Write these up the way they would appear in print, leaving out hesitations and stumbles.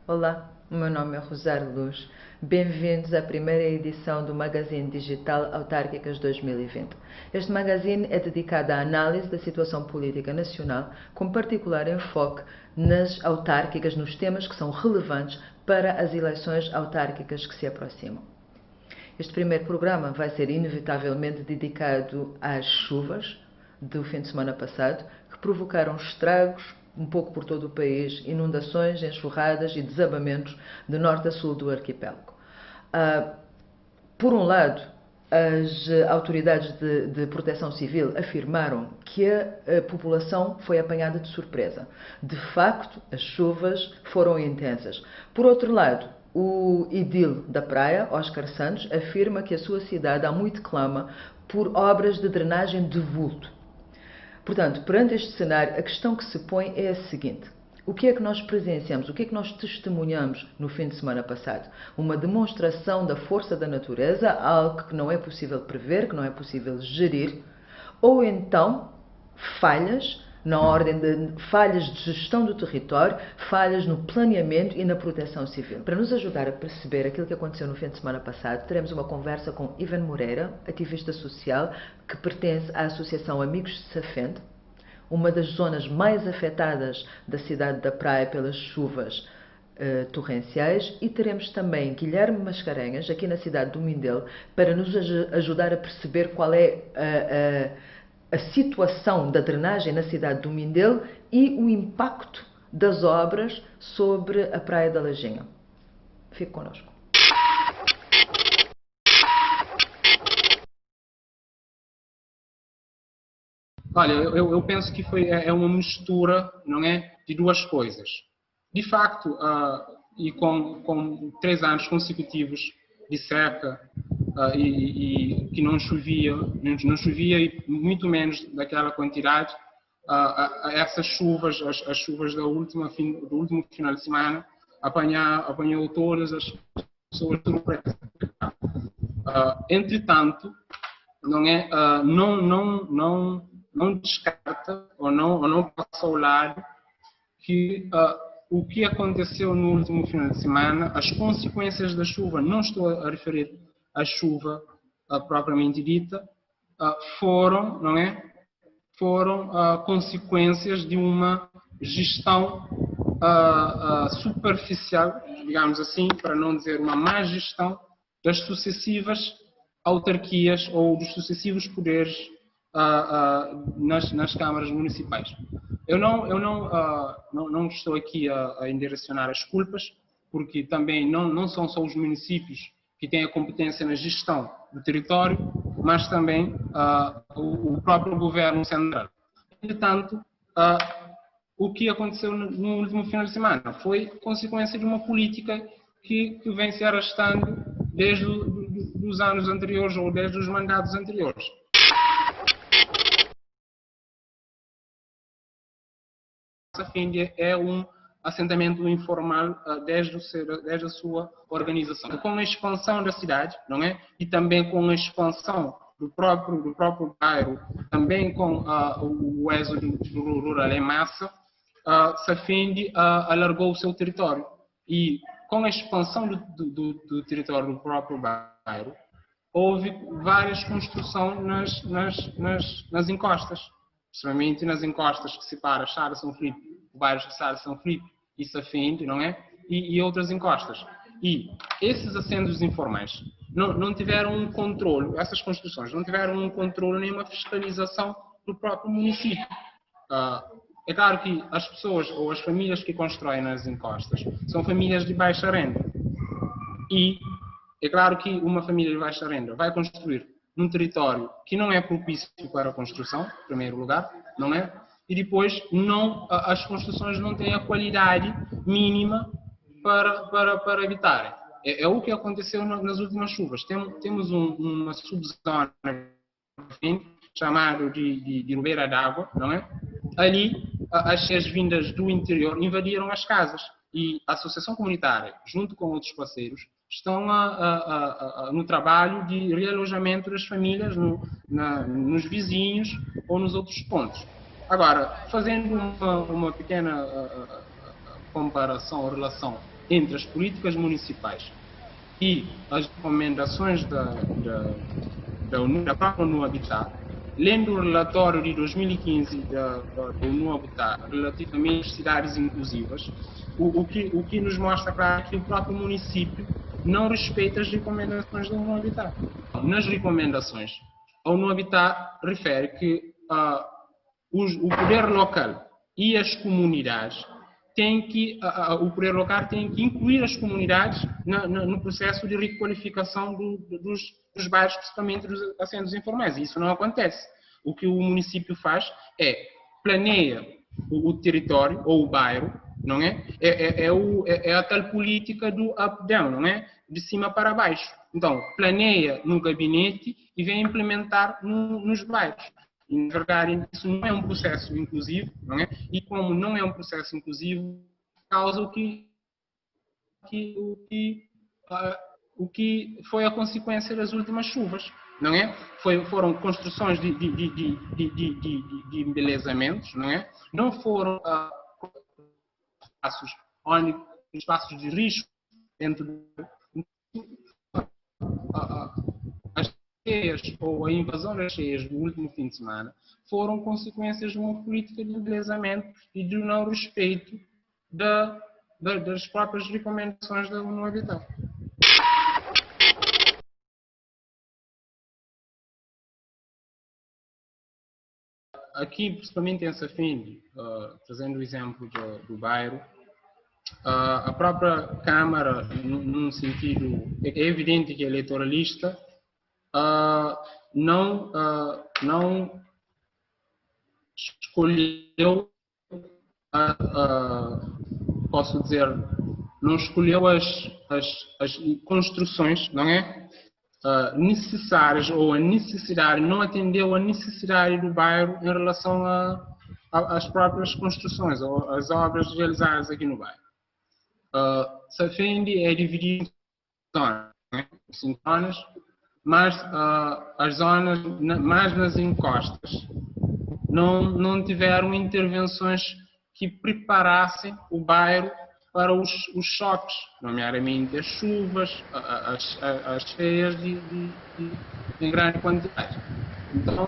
Olá, o meu nome é Rosário Luz. Bem-vindos à primeira edição do Magazine Digital Autárquicas 2020. Este magazine é dedicado à análise da situação política nacional, com particular enfoque nas autárquicas, nos temas que são relevantes para as eleições autárquicas que se aproximam. Este primeiro programa vai ser inevitavelmente dedicado às chuvas do fim de semana passado, que provocaram estragos um pouco por todo o país, inundações, enxurradas e desabamentos de norte a sul do arquipélago. Por um lado, as autoridades de proteção civil afirmaram que a população foi apanhada de surpresa. De facto, as chuvas foram intensas. Por outro lado, o edil da praia, Oscar Santos, afirma que a sua cidade há muito clama por obras de drenagem de vulto. Portanto, perante este cenário, a questão que se põe é a seguinte: o que é que nós presenciamos, o que é que nós testemunhamos no fim de semana passado? Uma demonstração da força da natureza, algo que não é possível prever, que não é possível gerir, ou então falhas na ordem de falhas de gestão do território, falhas no planeamento e na proteção civil. Para nos ajudar a perceber aquilo que aconteceu no fim de semana passado, teremos uma conversa com Ivan Moreira, ativista social que pertence à Associação Amigos de Safente, uma das zonas mais afetadas da cidade da Praia pelas chuvas torrenciais, e teremos também Guilherme Mascarenhas, aqui na cidade do Mindelo, para nos ajudar a perceber qual é a situação da drenagem na cidade do Mindelo e o impacto das obras sobre a Praia da Lajinha. Fique connosco. Olha, eu penso que é uma mistura, não é, de duas coisas. De facto, e com 3 anos consecutivos de seca e que não chovia e muito menos daquela quantidade, essas chuvas, as chuvas do último final de semana, apanhou todas as pessoas de surpresa. Entretanto, não é, não descarta ou não passa ao lado que o que aconteceu no último final de semana, as consequências da chuva, não estou a referir à chuva propriamente dita, foram consequências de uma gestão superficial, digamos assim, para não dizer uma má gestão das sucessivas autarquias ou dos sucessivos poderes nas câmaras municipais. Eu não estou aqui a direcionar as culpas, porque também não são só os municípios que têm a competência na gestão do território, mas também o próprio governo central. Entretanto, o que aconteceu no último final de semana foi consequência de uma política que vem se arrastando desde os anos anteriores ou desde os mandatos anteriores. Safende é um assentamento informal desde a sua organização. Com a expansão da cidade, não é? E também com a expansão do próprio bairro, também com o êxodo rural em massa, Safende alargou o seu território. E com a expansão do território do próprio bairro, houve várias construções nas encostas, principalmente nas encostas que separam Sara São Filipe, o bairro de Sara São Filipe e Safende, não é? E outras encostas. E esses assentos informais não tiveram um controle, essas construções não tiveram um controle nem uma fiscalização do próprio município. É claro que as pessoas ou as famílias que constroem nas encostas são famílias de baixa renda. E é claro que uma família de baixa renda vai construir num território que não é propício para a construção, em primeiro lugar, não é? E depois as construções não têm a qualidade mínima para habitarem. É o que aconteceu nas últimas chuvas. Temos uma subzona chamada de Ribeira d'Água, não é? Ali, as vindas do interior invadiram as casas e a Associação Comunitária, junto com outros parceiros, estão no trabalho de realojamento das famílias nos vizinhos ou nos outros pontos. Agora, fazendo uma pequena comparação ou relação entre as políticas municipais e as recomendações da própria ONU Habitat, lendo o relatório de 2015 da ONU Habitat relativamente às cidades inclusivas, o que nos mostra claro é que o próprio município não respeita as recomendações da ONU Habitat. Nas recomendações, a ONU Habitat refere que o poder local e as comunidades o poder local tem que incluir as comunidades no processo de requalificação dos bairros, principalmente dos assentos informais. E isso não acontece. O que o município faz é planeia o território ou o bairro, não é? É a tal política do up-down, não é? De cima para baixo. Então, planeia no gabinete e vem implementar nos bairros. E, na verdade, isso não é um processo inclusivo, não é? E como não é um processo inclusivo, causa o que foi a consequência das últimas chuvas, não é? Foram construções de embelezamentos, não é? Não foram espaços de risco dentro as cheias ou a invasão das cheias do último fim de semana foram consequências de uma política de embelezamento e de não respeito das próprias recomendações da ONU Habitat. Aqui, principalmente em Safindi, trazendo o exemplo do bairro, a própria Câmara, num sentido, é evidente que é eleitoralista, não escolheu, posso dizer, não escolheu as construções, não é? Necessárias, ou a necessidade, não atendeu a necessidade do bairro em relação às próprias construções, ou às obras realizadas aqui no bairro. Safindi é dividido em zonas, né? 5 zonas, mas as zonas mais nas encostas não tiveram intervenções que preparassem o bairro para os choques, nomeadamente as chuvas, as cheias em grande quantidade. Então,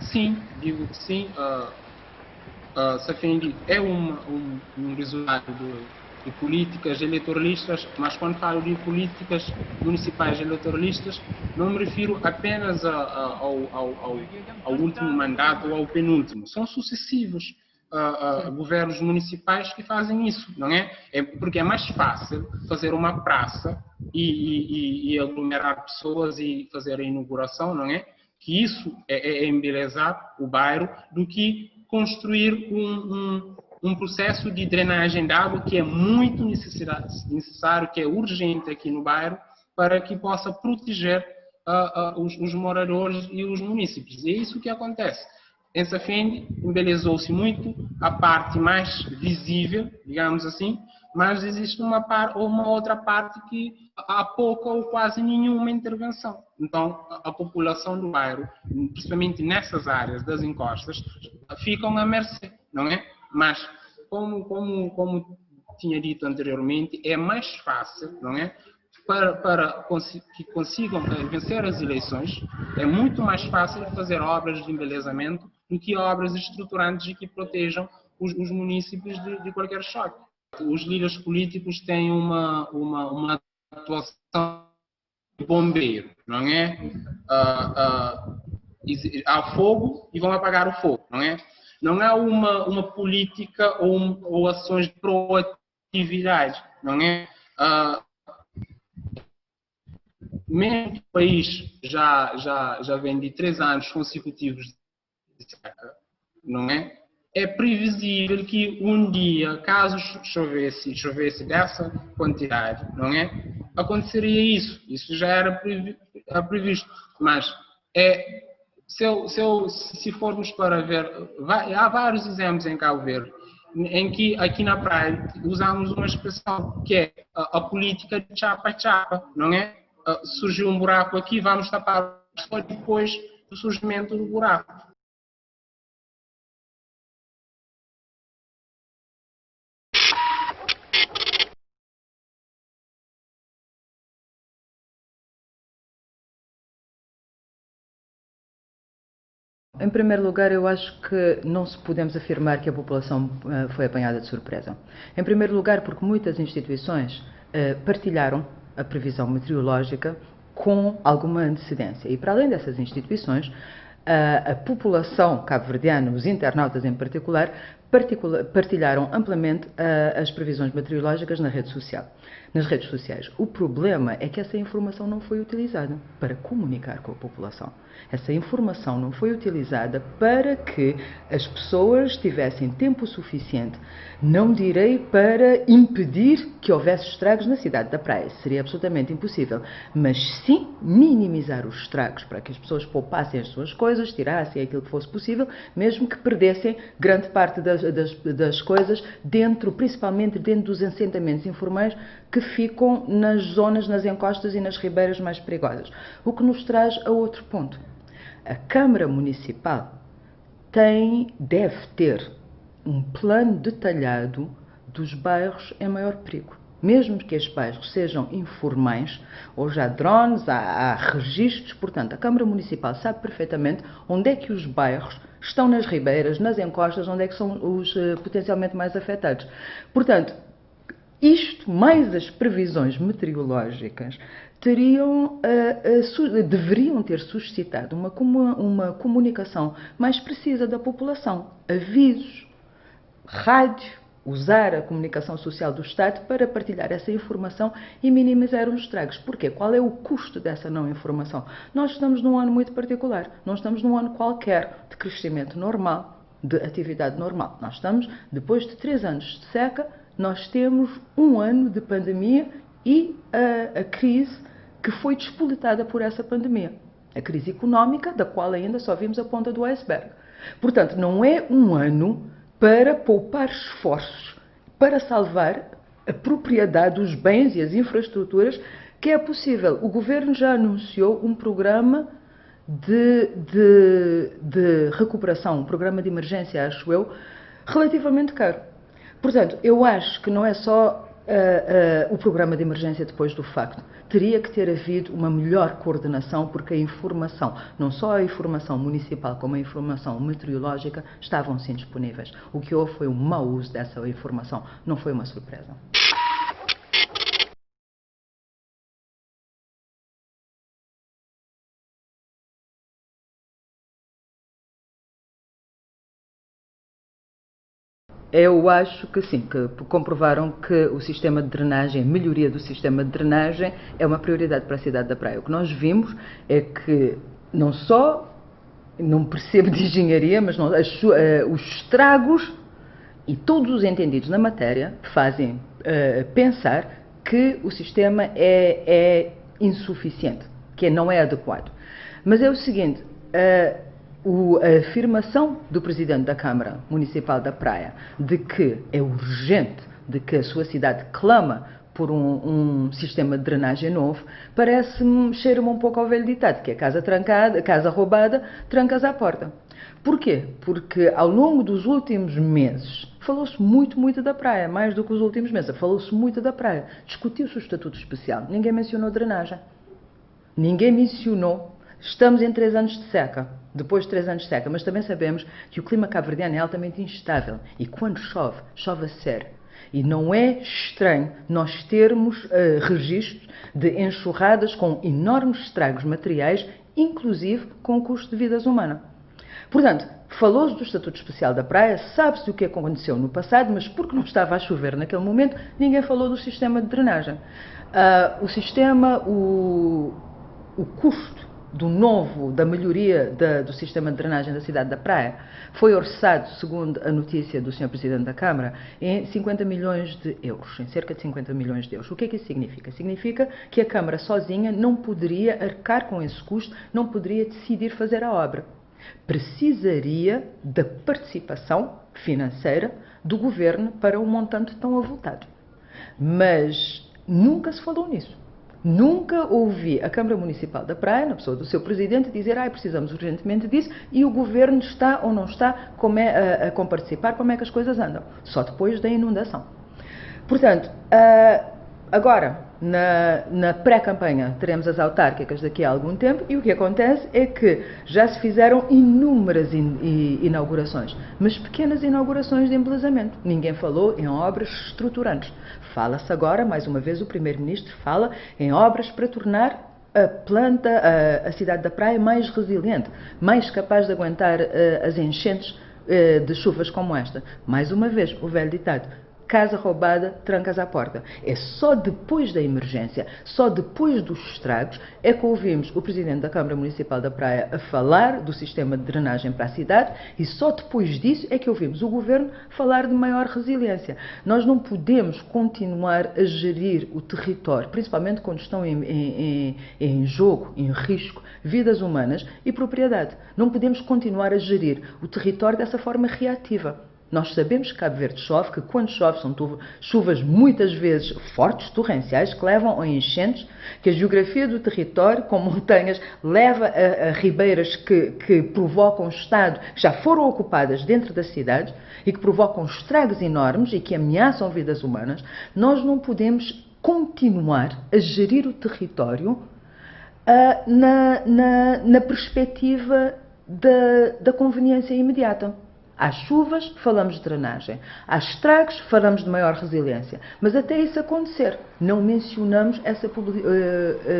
sim, digo que sim, Safindi é um resultado de políticas eleitoralistas, mas quando falo de políticas municipais eleitoralistas, não me refiro apenas ao último mandato ou ao penúltimo. São sucessivos governos municipais que fazem isso, não é? Porque é mais fácil fazer uma praça e aglomerar pessoas e fazer a inauguração, não é? Que isso é embelezar o bairro do que construir um processo de drenagem de água que é muito necessário, que é urgente aqui no bairro, para que possa proteger os moradores e os munícipes. E é isso que acontece. Em Safindi, embelezou-se muito a parte mais visível, digamos assim, mas existe uma outra parte que há pouca ou quase nenhuma intervenção. Então, a população do bairro, principalmente nessas áreas das encostas, ficam à mercê, não é? Mas, como tinha dito anteriormente, é mais fácil, não é? Para que consigam vencer as eleições, é muito mais fácil fazer obras de embelezamento do que obras estruturantes e que protejam os munícipes de qualquer choque. Os líderes políticos têm uma atuação de bombeiro, não é? Há fogo e vão apagar o fogo, não é? Não há uma política ou ações de proatividade, não é? Mesmo que o país já vem de 3 anos consecutivos de seca, não é? É previsível que um dia, caso chovesse dessa quantidade, não é? Aconteceria isso. Isso já era previsto. Mas se formos para ver, há vários exemplos em Cabo Verde em que aqui na praia usamos uma expressão que é a política de chapa-chapa, não é? Surgiu um buraco aqui, vamos tapar depois do surgimento do buraco. Em primeiro lugar, eu acho que não se podemos afirmar que a população foi apanhada de surpresa. Em primeiro lugar, porque muitas instituições partilharam a previsão meteorológica com alguma antecedência. E para além dessas instituições, a população cabo-verdiana, os internautas em particular, partilharam amplamente as previsões meteorológicas nas redes sociais. O problema é que essa informação não foi utilizada para comunicar com a população. Essa informação não foi utilizada para que as pessoas tivessem tempo suficiente, não direi para impedir que houvesse estragos na cidade da Praia, seria absolutamente impossível, mas sim minimizar os estragos, para que as pessoas poupassem as suas coisas, tirassem aquilo que fosse possível, mesmo que perdessem grande parte das coisas, principalmente dentro dos assentamentos informais que ficam nas zonas, nas encostas e nas ribeiras mais perigosas. O que nos traz a outro ponto. A Câmara Municipal deve ter um plano detalhado dos bairros em maior perigo. Mesmo que estes bairros sejam informais, hoje há drones, há registros, portanto, a Câmara Municipal sabe perfeitamente onde é que os bairros estão nas ribeiras, nas encostas, onde é que são os potencialmente mais afetados. Portanto, isto, mais as previsões meteorológicas, deveriam ter suscitado uma comunicação mais precisa da população. Avisos, rádio, usar a comunicação social do Estado para partilhar essa informação e minimizar os estragos. Porquê? Qual é o custo dessa não informação? Nós estamos num ano muito particular, não estamos num ano qualquer de crescimento normal, de atividade normal. Nós estamos, depois de 3 anos de seca, nós temos um ano de pandemia e a crise que foi despoletada por essa pandemia. A crise económica, da qual ainda só vimos a ponta do iceberg. Portanto, não é um ano para poupar esforços, para salvar a propriedade, os bens e as infraestruturas que é possível. O Governo já anunciou um programa de recuperação, um programa de emergência, acho eu, relativamente caro. Portanto, eu acho que não é só o programa de emergência depois do facto. Teria que ter havido uma melhor coordenação, porque a informação, não só a informação municipal como a informação meteorológica, estavam sim disponíveis. O que houve foi um mau uso dessa informação, não foi uma surpresa. Eu acho que sim, que comprovaram que o sistema de drenagem, a melhoria do sistema de drenagem é uma prioridade para a cidade da Praia. O que nós vimos é que não só, não percebo de engenharia, mas os estragos e todos os entendidos na matéria fazem pensar que o sistema é insuficiente, que não é adequado. Mas é o seguinte, a afirmação do Presidente da Câmara Municipal da Praia de que é urgente, de que a sua cidade clama por um sistema de drenagem novo, parece-me, cheira-me um pouco ao velho ditado, que é casa roubada, trancas à porta. Porquê? Porque ao longo dos últimos meses falou-se muito da praia, mais do que os últimos meses, falou-se muito da praia. Discutiu-se o estatuto especial, ninguém mencionou drenagem. Ninguém mencionou. Estamos em 3 anos de seca, depois de 3 anos de seca, mas também sabemos que o clima cabo-verdiano é altamente instável e quando chove, chove a sério. E não é estranho nós termos registros de enxurradas com enormes estragos materiais, inclusive com o custo de vidas humanas. Portanto, falou-se do Estatuto Especial da Praia, sabe-se o que aconteceu no passado, mas porque não estava a chover naquele momento, ninguém falou do sistema de drenagem. O custo da melhoria do sistema de drenagem da cidade da Praia foi orçado, segundo a notícia do Sr. Presidente da Câmara, em 50 milhões de euros, em cerca de 50 milhões de euros. O que é que isso significa? Significa que a Câmara sozinha não poderia arcar com esse custo, não poderia decidir fazer a obra. Precisaria da participação financeira do Governo para um montante tão avultado. Mas nunca se falou nisso. Nunca ouvi a Câmara Municipal da Praia, na pessoa do seu Presidente, dizer precisamos urgentemente disso e o Governo está ou não está a comparticipar, como é que as coisas andam. Só depois da inundação. Portanto, agora, na pré-campanha teremos as autárquicas daqui a algum tempo e o que acontece é que já se fizeram inúmeras inaugurações, mas pequenas inaugurações de embelezamento. Ninguém falou em obras estruturantes. Fala-se agora, mais uma vez, o Primeiro-Ministro fala em obras para tornar a cidade da Praia mais resiliente, mais capaz de aguentar as enchentes de chuvas como esta. Mais uma vez, o velho ditado: casa roubada, trancas à porta. É só depois da emergência, só depois dos estragos, é que ouvimos o Presidente da Câmara Municipal da Praia a falar do sistema de drenagem para a cidade e só depois disso é que ouvimos o Governo falar de maior resiliência. Nós não podemos continuar a gerir o território, principalmente quando estão em jogo, em risco, vidas humanas e propriedade. Não podemos continuar a gerir o território dessa forma reativa. Nós sabemos que Cabo Verde chove, que quando chove são chuvas muitas vezes fortes, torrenciais, que levam a enchentes, que a geografia do território, com montanhas, leva a ribeiras que provocam estado, que já foram ocupadas dentro das cidades e que provocam estragos enormes e que ameaçam vidas humanas. Nós não podemos continuar a gerir o território na perspectiva da conveniência imediata. Há chuvas, falamos de drenagem. Há estragos, falamos de maior resiliência. Mas até isso acontecer, não mencionamos essa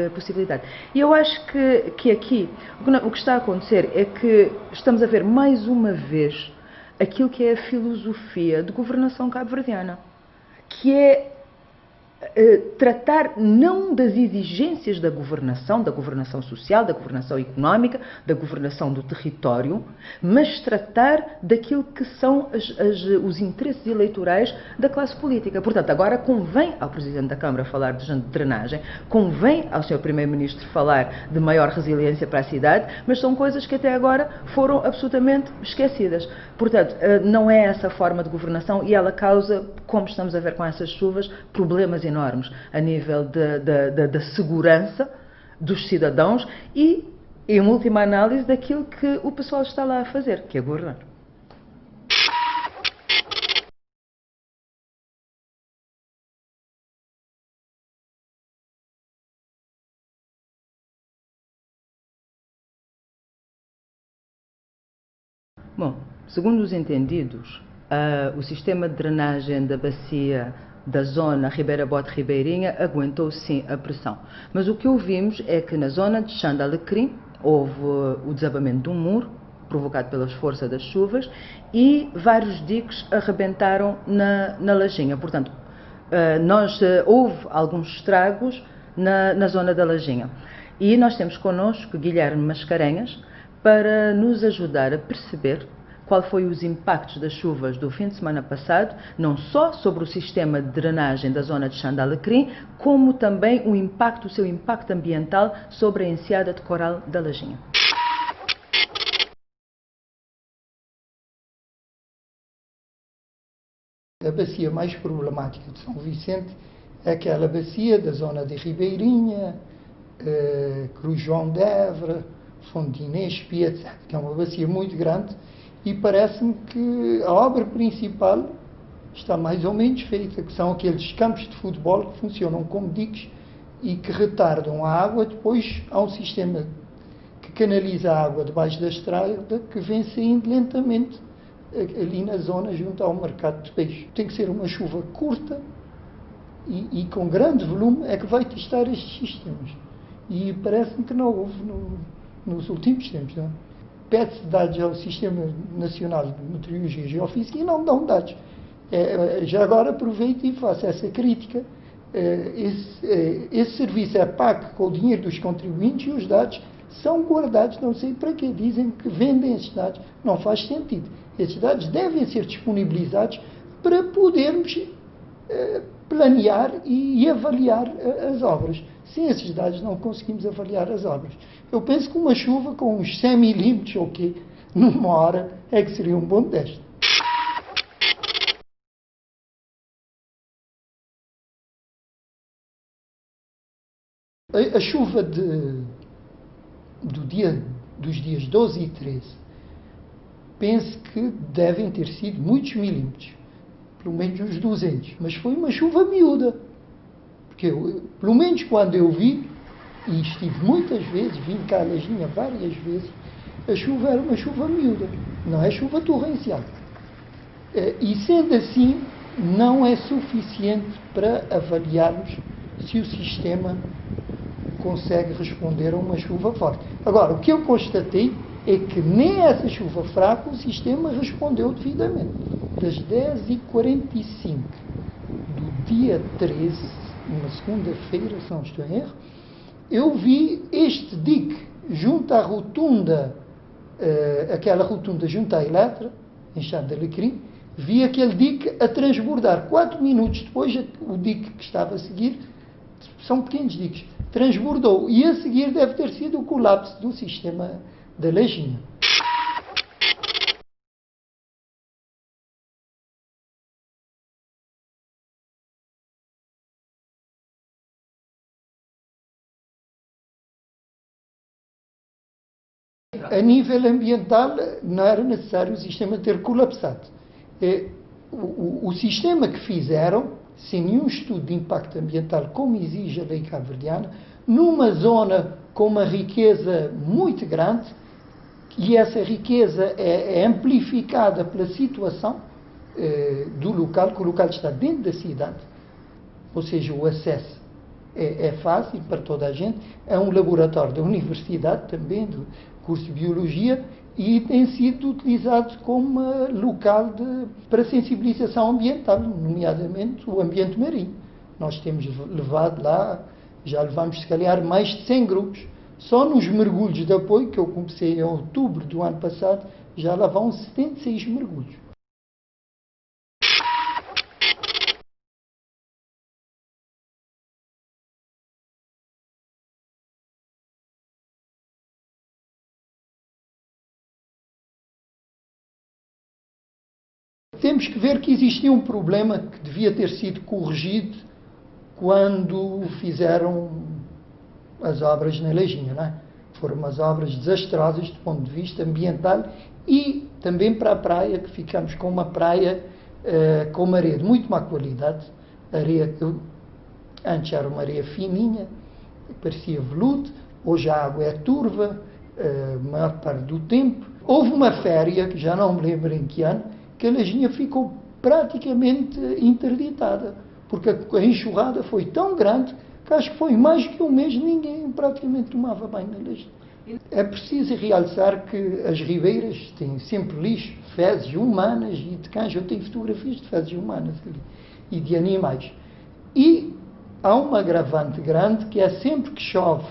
possibilidade. E eu acho que aqui o que está a acontecer é que estamos a ver mais uma vez aquilo que é a filosofia de governação cabo-verdiana, que é tratar não das exigências da governação social, da governação económica, da governação do território, mas tratar daquilo que são os interesses eleitorais da classe política. Portanto, agora convém ao Presidente da Câmara falar de drenagem, convém ao Sr. Primeiro-Ministro falar de maior resiliência para a cidade, mas são coisas que até agora foram absolutamente esquecidas. Portanto, não é essa a forma de governação e ela causa, como estamos a ver com essas chuvas, problemas enormes a nível da segurança dos cidadãos e, em última análise, daquilo que o pessoal está lá a fazer, que é governar. Bom, segundo os entendidos, o sistema de drenagem da bacia da zona Ribeira Bote Ribeirinha aguentou sim a pressão. Mas o que ouvimos é que na zona de Xanda Alecrim houve o desabamento de um muro provocado pelas forças das chuvas e vários diques arrebentaram na lajinha. Portanto, houve alguns estragos na zona da lajinha. E nós temos connosco Guilherme Mascarenhas para nos ajudar a perceber qual foi os impactos das chuvas do fim de semana passado, não só sobre o sistema de drenagem da zona de Xanda Alecrim, como também o seu impacto ambiental sobre a enseada de coral da lajinha. A bacia mais problemática de São Vicente é aquela bacia da zona de Ribeirinha, Cruz João de Évora, Fontinés, etc., que é uma bacia muito grande. E parece-me que a obra principal está mais ou menos feita, que são aqueles campos de futebol que funcionam como diques e que retardam a água. Depois há um sistema que canaliza a água debaixo da estrada que vem saindo lentamente ali na zona junto ao mercado de peixe. Tem que ser uma chuva curta e com grande volume é que vai testar estes sistemas. E parece-me que não houve nos últimos tempos, não é? Pede-se dados ao Sistema Nacional de Meteorologia e Geofísica e não dão dados. Já agora aproveito e faço essa crítica. Esse serviço é pago com o dinheiro dos contribuintes e os dados são guardados, não sei para quê. Dizem que vendem esses dados. Não faz sentido. Esses dados devem ser disponibilizados para podermos planear e avaliar as obras. Sem esses dados não conseguimos avaliar as obras. Eu penso que uma chuva com uns 100 milímetros ou quê, numa hora, é que seria um bom teste. A chuva dos dias 12 e 13, penso que devem ter sido muitos milímetros, pelo menos uns 200, mas foi uma chuva miúda. Porque, pelo menos quando eu vi, e estive muitas vezes, vim cá a Lajinha várias vezes, a chuva era uma chuva miúda, não é chuva torrencial. E sendo assim, não é suficiente para avaliarmos se o sistema consegue responder a uma chuva forte. Agora, o que eu constatei é que nem essa chuva fraca o sistema respondeu devidamente. Das 10h45 do dia 13, uma segunda-feira, se não estou em erro, eu vi este dique junto à rotunda, aquela rotunda junto à Eletra, em Chá de Alecrim, vi aquele dique a transbordar. 4 minutos depois, o dique que estava a seguir, são pequenos diques, transbordou. E a seguir deve ter sido o colapso do sistema da Lajinha. A nível ambiental, não era necessário o sistema ter colapsado. O sistema que fizeram, sem nenhum estudo de impacto ambiental, como exige a lei cabo-verdiana, numa zona com uma riqueza muito grande, e essa riqueza é amplificada pela situação do local, que o local está dentro da cidade, ou seja, o acesso é fácil para toda a gente, é um laboratório da universidade também, do curso de Biologia, e tem sido utilizado como local para sensibilização ambiental, nomeadamente o ambiente marinho. Nós temos levado lá, já levamos se calhar mais de 100 grupos. Só nos mergulhos de apoio, que eu comecei em outubro do ano passado, já lá vão 76 mergulhos. Temos que ver que existia um problema que devia ter sido corrigido quando fizeram as obras na Lajinha, não é? Foram umas obras desastrosas do ponto de vista ambiental e também para a praia, que ficamos com uma praia com uma areia de muito má qualidade. Antes era uma areia fininha, parecia veludo, hoje a água é turva, a maior parte do tempo. Houve uma férias, que já não me lembro em que ano, que a Lajinha ficou praticamente interditada, porque a enxurrada foi tão grande que acho que foi mais que um mês ninguém praticamente tomava banho na Lajinha. É preciso realçar que as ribeiras têm sempre lixo, fezes humanas e de cães. Eu tenho fotografias de fezes humanas ali, e de animais. E há um agravante grande, que é sempre que chove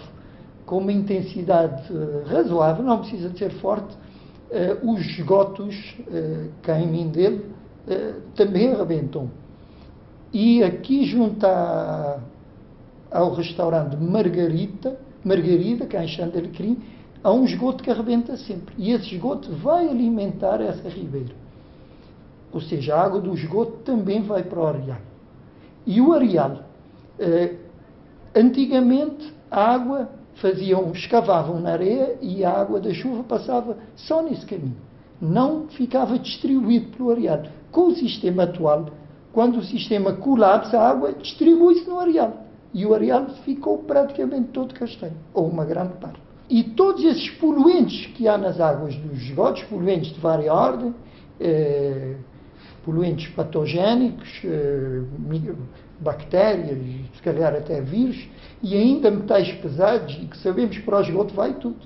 com uma intensidade razoável, não precisa de ser forte, os esgotos cá em Mindelo também arrebentam. E aqui junto ao restaurante Margarida, cá em Chã de Alecrim, há um esgoto que arrebenta sempre. E esse esgoto vai alimentar essa ribeira. Ou seja, a água do esgoto também vai para o areal. E o areal, antigamente a água escavavam na areia e a água da chuva passava só nesse caminho. Não ficava distribuído pelo areal. Com o sistema atual, quando o sistema colapsa, a água distribui-se no areal. E o areal ficou praticamente todo castanho, ou uma grande parte. E todos esses poluentes que há nas águas dos esgotos, poluentes de várias ordens, poluentes patogénicos, bactérias, se calhar até vírus, e ainda metais pesados, e que sabemos que para o esgoto vai tudo,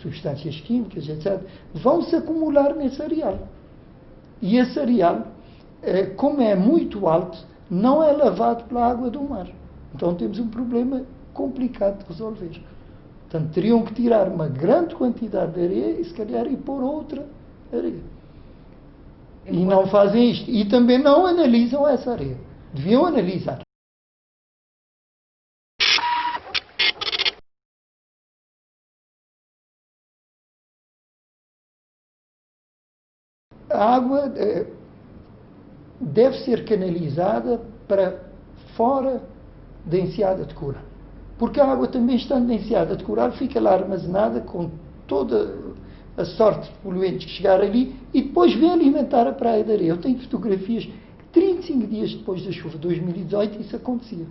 substâncias químicas, etc., vão se acumular nesse areal. E esse areal, como é muito alto, não é lavado pela água do mar. Então temos um problema complicado de resolver. Portanto, teriam que tirar uma grande quantidade de areia e se calhar ir pôr outra areia. E não fazem isto. E também não analisam essa areia. Deviam analisar. A água deve ser canalizada para fora da enseada de coral. Porque a água também estando na enseada de coral fica lá armazenada com toda a sorte de poluentes que chegar ali e depois vem alimentar a praia de areia. Eu tenho fotografias, 35 dias depois da chuva de 2018 isso acontecia.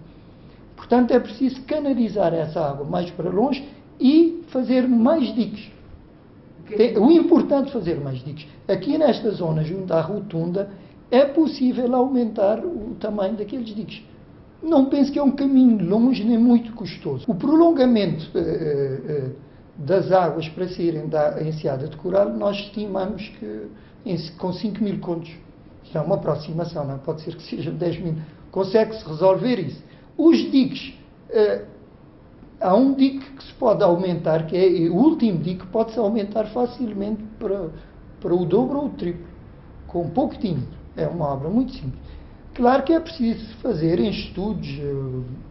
Portanto, é preciso canalizar essa água mais para longe e fazer mais diques. O importante é fazer mais diques. Aqui nesta zona, junto à rotunda, é possível aumentar o tamanho daqueles diques. Não penso que é um caminho longe nem muito custoso. O prolongamento das águas para saírem da enseada de coral, nós estimamos que com 5 mil contos, isto é uma aproximação, não pode ser que sejam 10 mil, consegue-se resolver isso. Os diques, há um dique que se pode aumentar, que é o último dique, pode-se aumentar facilmente para o dobro ou o triplo, com pouco dinheiro. É uma obra muito simples. Claro que é preciso fazer em estudos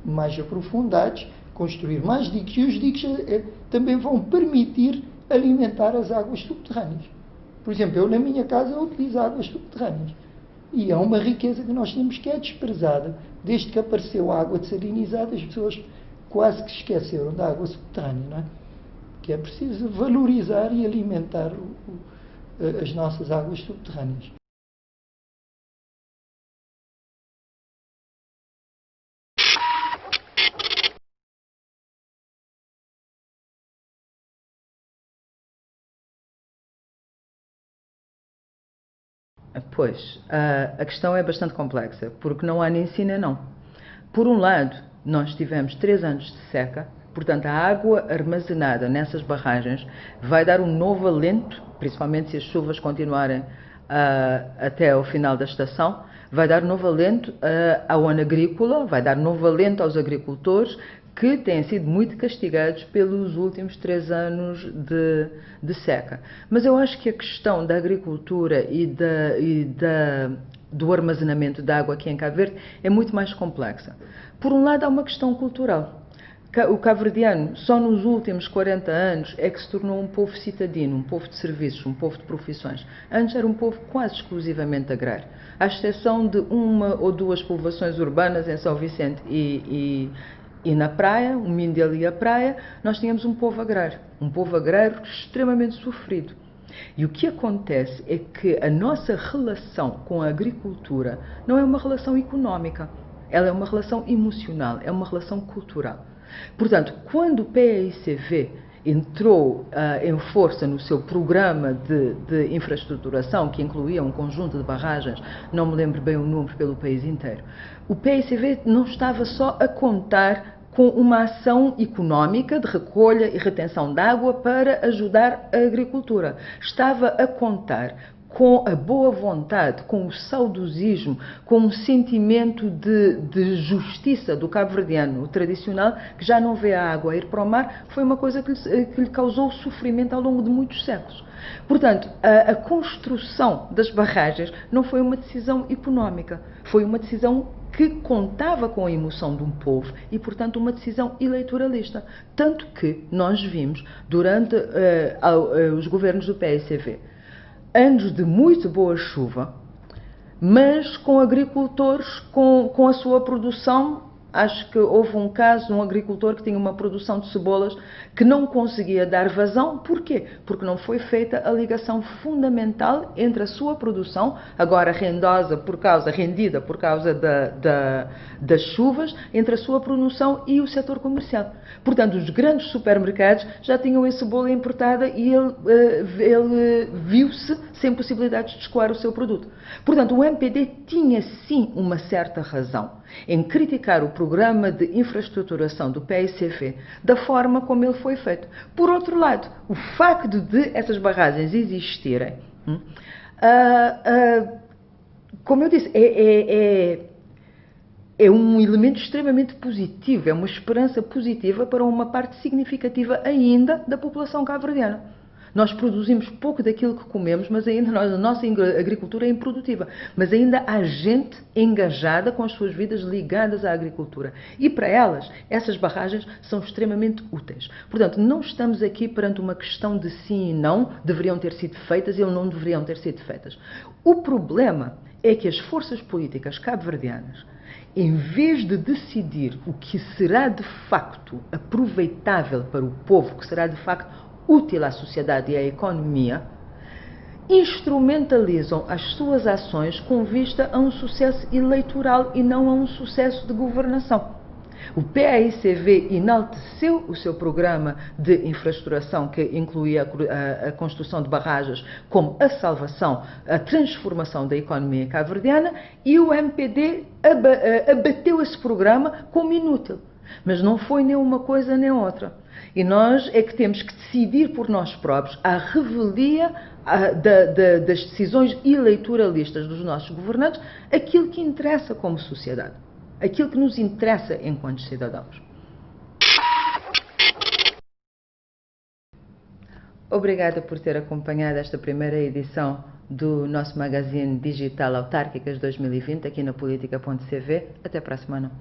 mais aprofundados, construir mais diques, e os diques também vão permitir alimentar as águas subterrâneas. Por exemplo, eu na minha casa utilizo águas subterrâneas. E é uma riqueza que nós temos que é desprezada. Desde que apareceu a água dessalinizada, as pessoas quase que esqueceram da água subterrânea, não é? Que é preciso valorizar e alimentar as nossas águas subterrâneas. Pois, a questão é bastante complexa, porque não há nem sim nem não. Por um lado, nós tivemos 3 anos de seca, portanto a água armazenada nessas barragens vai dar um novo alento, principalmente se as chuvas continuarem até ao final da estação, vai dar novo alento ao ano agrícola, vai dar novo alento aos agricultores, que têm sido muito castigados pelos últimos 3 anos de seca. Mas eu acho que a questão da agricultura do armazenamento de água aqui em Cabo Verde é muito mais complexa. Por um lado, há uma questão cultural. O cabo-verdiano, só nos últimos 40 anos, é que se tornou um povo citadino, um povo de serviços, um povo de profissões. Antes era um povo quase exclusivamente agrário, à exceção de 1 ou 2 povoações urbanas em São Vicente e na praia, o Mindelo e a praia, nós tínhamos um povo agrário extremamente sofrido. E o que acontece é que a nossa relação com a agricultura não é uma relação económica, ela é uma relação emocional, é uma relação cultural. Portanto, quando o PAICV entrou em força no seu programa de infraestruturação, que incluía um conjunto de barragens, não me lembro bem o número, pelo país inteiro, o PAICV não estava só a contar com uma ação económica de recolha e retenção de água para ajudar a agricultura. Estava a contar com a boa vontade, com o saudosismo, com um sentimento de justiça do cabo-verdiano tradicional, que já não vê a água ir para o mar, foi uma coisa que lhe causou sofrimento ao longo de muitos séculos. Portanto, a construção das barragens não foi uma decisão económica, foi uma decisão que contava com a emoção de um povo e, portanto, uma decisão eleitoralista. Tanto que nós vimos, durante os governos do PSCV, anos de muito boa chuva, mas com agricultores com a sua produção. Acho que houve um caso de um agricultor que tinha uma produção de cebolas que não conseguia dar vazão. Porquê? Porque não foi feita a ligação fundamental entre a sua produção, agora rendida por causa das chuvas, entre a sua produção e o setor comercial. Portanto, os grandes supermercados já tinham a cebola importada e ele viu-se sem possibilidades de escoar o seu produto. Portanto, o MPD tinha sim uma certa razão em criticar o programa de infraestruturação do PAICV da forma como ele foi feito. Por outro lado, o facto de essas barragens existirem, como eu disse, é um elemento extremamente positivo, é uma esperança positiva para uma parte significativa ainda da população cabo-verdiana. Nós produzimos pouco daquilo que comemos, mas ainda a nossa agricultura é improdutiva. Mas ainda há gente engajada com as suas vidas ligadas à agricultura. E para elas, essas barragens são extremamente úteis. Portanto, não estamos aqui perante uma questão de sim e não, deveriam ter sido feitas ou não deveriam ter sido feitas. O problema é que as forças políticas cabo-verdianas, em vez de decidir o que será de facto aproveitável para o povo, que será de facto útil à sociedade e à economia, instrumentalizam as suas ações com vista a um sucesso eleitoral e não a um sucesso de governação. O PAICV enalteceu o seu programa de infraestruturação, que incluía a construção de barragens, como a salvação, a transformação da economia cabo-verdiana, e o MPD abateu esse programa como inútil. Mas não foi nem uma coisa nem outra. E nós é que temos que decidir por nós próprios a revelia das decisões eleitoralistas dos nossos governantes, aquilo que interessa como sociedade, aquilo que nos interessa enquanto cidadãos. Obrigada por ter acompanhado esta primeira edição do nosso magazine digital Autárquicas 2020 aqui na Política.cv. Até para a semana.